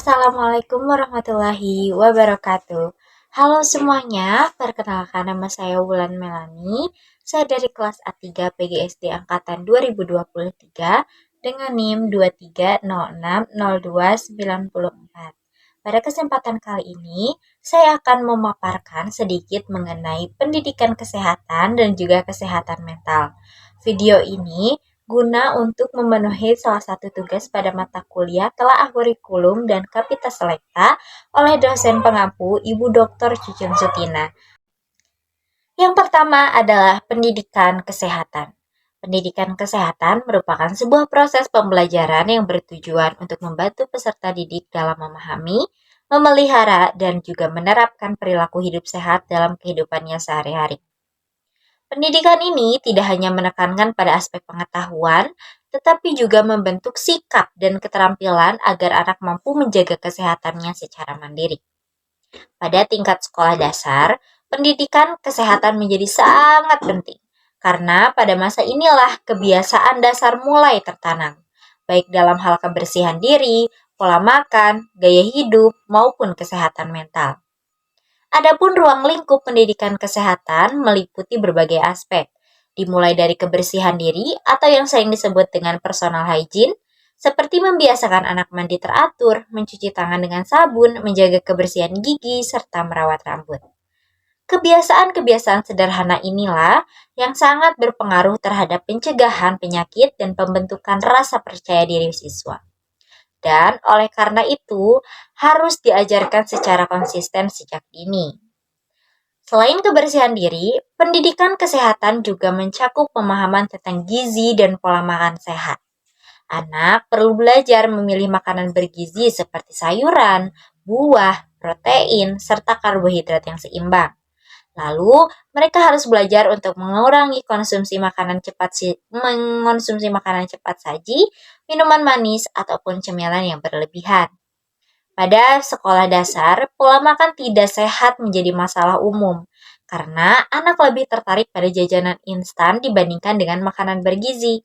Assalamualaikum warahmatullahi wabarakatuh. Halo semuanya, perkenalkan nama saya Wulan Melani. Saya dari kelas A3 PGSD angkatan 2023 dengan NIM 230602944. Pada kesempatan kali ini, saya akan memaparkan sedikit mengenai pendidikan kesehatan dan juga kesehatan mental. Video ini guna untuk memenuhi salah satu tugas pada mata kuliah telaah kurikulum dan kapita selekta oleh dosen pengampu Ibu Dr. Cucun Sutina. Yang pertama adalah pendidikan kesehatan. Pendidikan kesehatan merupakan sebuah proses pembelajaran yang bertujuan untuk membantu peserta didik dalam memahami, memelihara, dan juga menerapkan perilaku hidup sehat dalam kehidupannya sehari-hari. Pendidikan ini tidak hanya menekankan pada aspek pengetahuan, tetapi juga membentuk sikap dan keterampilan agar anak mampu menjaga kesehatannya secara mandiri. Pada tingkat sekolah dasar, pendidikan kesehatan menjadi sangat penting, karena pada masa inilah kebiasaan dasar mulai tertanam, baik dalam hal kebersihan diri, pola makan, gaya hidup, maupun kesehatan mental. Adapun ruang lingkup pendidikan kesehatan meliputi berbagai aspek, dimulai dari kebersihan diri atau yang sering disebut dengan personal hygiene, seperti membiasakan anak mandi teratur, mencuci tangan dengan sabun, menjaga kebersihan gigi, serta merawat rambut. Kebiasaan-kebiasaan sederhana inilah yang sangat berpengaruh terhadap pencegahan penyakit dan pembentukan rasa percaya diri siswa. Dan oleh karena itu, harus diajarkan secara konsisten sejak dini. Selain kebersihan diri, pendidikan kesehatan juga mencakup pemahaman tentang gizi dan pola makan sehat. Anak perlu belajar memilih makanan bergizi seperti sayuran, buah, protein, serta karbohidrat yang seimbang. Lalu, mereka harus belajar untuk mengurangi mengonsumsi makanan cepat saji, minuman manis, ataupun cemilan yang berlebihan. Pada sekolah dasar, pola makan tidak sehat menjadi masalah umum, karena anak lebih tertarik pada jajanan instan dibandingkan dengan makanan bergizi.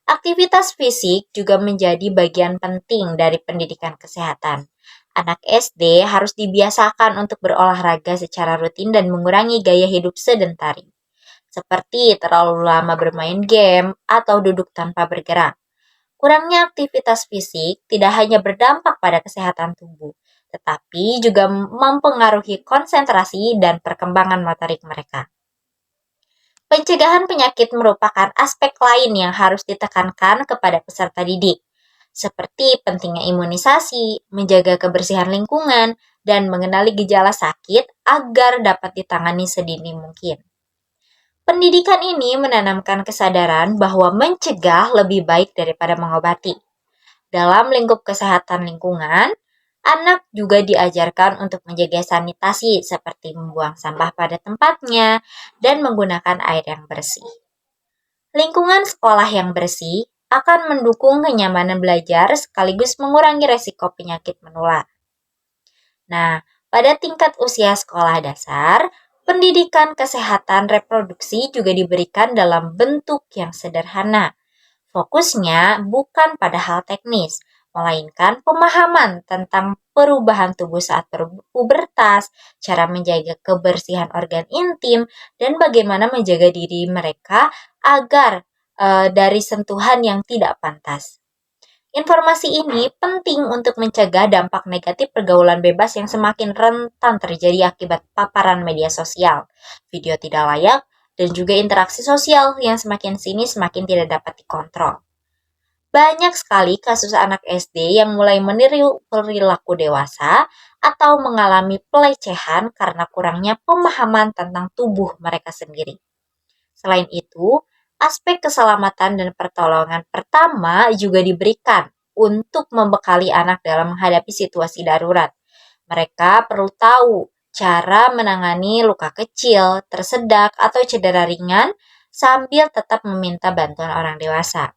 Aktivitas fisik juga menjadi bagian penting dari pendidikan kesehatan. Anak SD harus dibiasakan untuk berolahraga secara rutin dan mengurangi gaya hidup sedentari, seperti terlalu lama bermain game atau duduk tanpa bergerak. Kurangnya aktivitas fisik tidak hanya berdampak pada kesehatan tubuh, tetapi juga mempengaruhi konsentrasi dan perkembangan motorik mereka. Pencegahan penyakit merupakan aspek lain yang harus ditekankan kepada peserta didik, seperti pentingnya imunisasi, menjaga kebersihan lingkungan, dan mengenali gejala sakit agar dapat ditangani sedini mungkin. Pendidikan ini menanamkan kesadaran bahwa mencegah lebih baik daripada mengobati. Dalam lingkup kesehatan lingkungan, anak juga diajarkan untuk menjaga sanitasi seperti membuang sampah pada tempatnya dan menggunakan air yang bersih. Lingkungan sekolah yang bersih akan mendukung kenyamanan belajar sekaligus mengurangi resiko penyakit menular. Nah, pada tingkat usia sekolah dasar, pendidikan kesehatan reproduksi juga diberikan dalam bentuk yang sederhana. Fokusnya bukan pada hal teknis, melainkan pemahaman tentang perubahan tubuh saat pubertas, cara menjaga kebersihan organ intim, dan bagaimana menjaga diri mereka agar dari sentuhan yang tidak pantas. Informasi ini penting untuk mencegah dampak negatif pergaulan bebas yang semakin rentan terjadi akibat paparan media sosial, video tidak layak, dan juga interaksi sosial yang semakin sini semakin tidak dapat dikontrol. Banyak sekali kasus anak SD yang mulai meniru perilaku dewasa atau mengalami pelecehan karena kurangnya pemahaman tentang tubuh mereka sendiri. Selain itu, aspek keselamatan dan pertolongan pertama juga diberikan untuk membekali anak dalam menghadapi situasi darurat. Mereka perlu tahu cara menangani luka kecil, tersedak, atau cedera ringan sambil tetap meminta bantuan orang dewasa.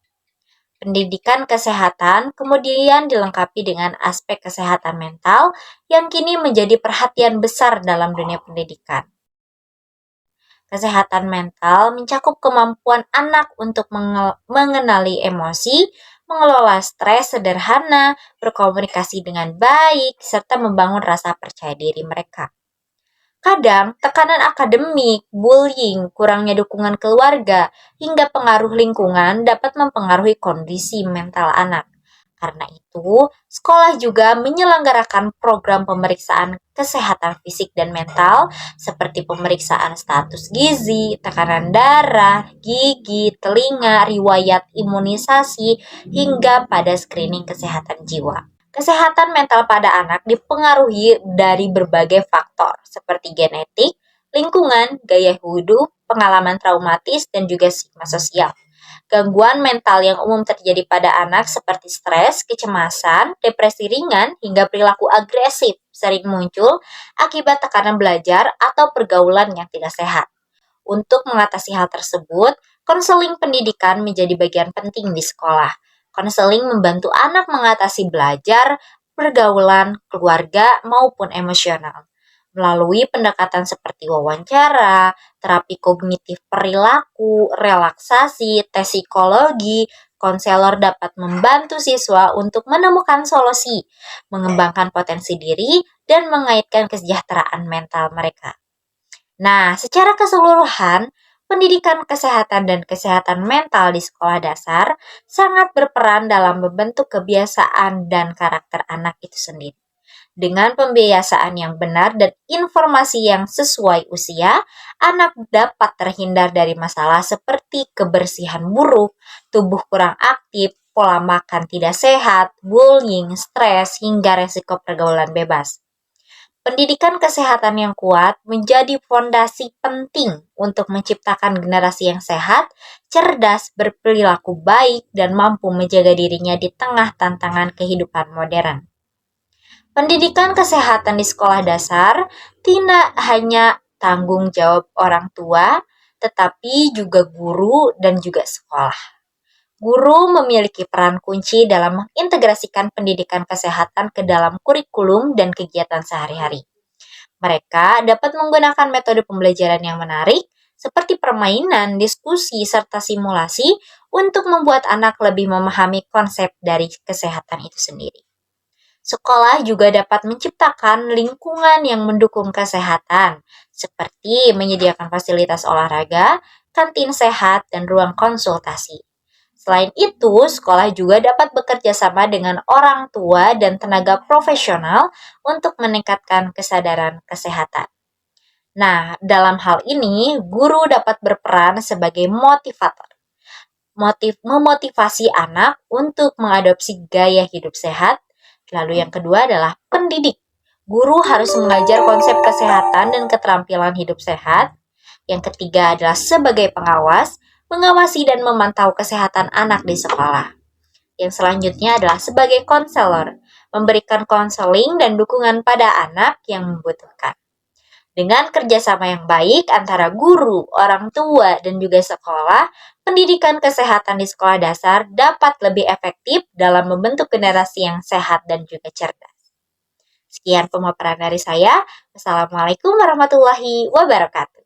Pendidikan kesehatan kemudian dilengkapi dengan aspek kesehatan mental yang kini menjadi perhatian besar dalam dunia pendidikan. Kesehatan mental mencakup kemampuan anak untuk mengenali emosi, mengelola stres sederhana, berkomunikasi dengan baik, serta membangun rasa percaya diri mereka. Kadang, tekanan akademik, bullying, kurangnya dukungan keluarga, hingga pengaruh lingkungan dapat mempengaruhi kondisi mental anak. Karena itu, sekolah juga menyelenggarakan program pemeriksaan kesehatan fisik dan mental seperti pemeriksaan status gizi, tekanan darah, gigi, telinga, riwayat imunisasi, hingga pada screening kesehatan jiwa. Kesehatan mental pada anak dipengaruhi dari berbagai faktor seperti genetik, lingkungan, gaya hidup, pengalaman traumatis, dan juga stigma sosial. Gangguan mental yang umum terjadi pada anak seperti stres, kecemasan, depresi ringan, hingga perilaku agresif sering muncul akibat tekanan belajar atau pergaulan yang tidak sehat. Untuk mengatasi hal tersebut, konseling pendidikan menjadi bagian penting di sekolah. Konseling membantu anak mengatasi belajar, pergaulan, keluarga, maupun emosional. Melalui pendekatan seperti wawancara, terapi kognitif perilaku, relaksasi, tes psikologi, konselor dapat membantu siswa untuk menemukan solusi, mengembangkan potensi diri, dan mengaitkan kesejahteraan mental mereka. Nah, secara keseluruhan, pendidikan kesehatan dan kesehatan mental di sekolah dasar sangat berperan dalam membentuk kebiasaan dan karakter anak itu sendiri. Dengan pembiasaan yang benar dan informasi yang sesuai usia, anak dapat terhindar dari masalah seperti kebersihan buruk, tubuh kurang aktif, pola makan tidak sehat, bullying, stres, hingga resiko pergaulan bebas. Pendidikan kesehatan yang kuat menjadi fondasi penting untuk menciptakan generasi yang sehat, cerdas, berperilaku baik, dan mampu menjaga dirinya di tengah tantangan kehidupan modern. Pendidikan kesehatan di sekolah dasar tidak hanya tanggung jawab orang tua, tetapi juga guru dan juga sekolah. Guru memiliki peran kunci dalam mengintegrasikan pendidikan kesehatan ke dalam kurikulum dan kegiatan sehari-hari. Mereka dapat menggunakan metode pembelajaran yang menarik, seperti permainan, diskusi, serta simulasi untuk membuat anak lebih memahami konsep dari kesehatan itu sendiri. Sekolah juga dapat menciptakan lingkungan yang mendukung kesehatan, seperti menyediakan fasilitas olahraga, kantin sehat, dan ruang konsultasi. Selain itu, sekolah juga dapat bekerja sama dengan orang tua dan tenaga profesional untuk meningkatkan kesadaran kesehatan. Nah, dalam hal ini, guru dapat berperan sebagai motivator, memotivasi anak untuk mengadopsi gaya hidup sehat. Lalu yang kedua adalah pendidik. Guru harus mengajar konsep kesehatan dan keterampilan hidup sehat. Yang ketiga adalah sebagai pengawas, mengawasi dan memantau kesehatan anak di sekolah. Yang selanjutnya adalah sebagai konselor, memberikan konseling dan dukungan pada anak yang membutuhkan. Dengan kerjasama yang baik antara guru, orang tua, dan juga sekolah, pendidikan kesehatan di sekolah dasar dapat lebih efektif dalam membentuk generasi yang sehat dan juga cerdas. Sekian pemaparan dari saya. Wassalamualaikum warahmatullahi wabarakatuh.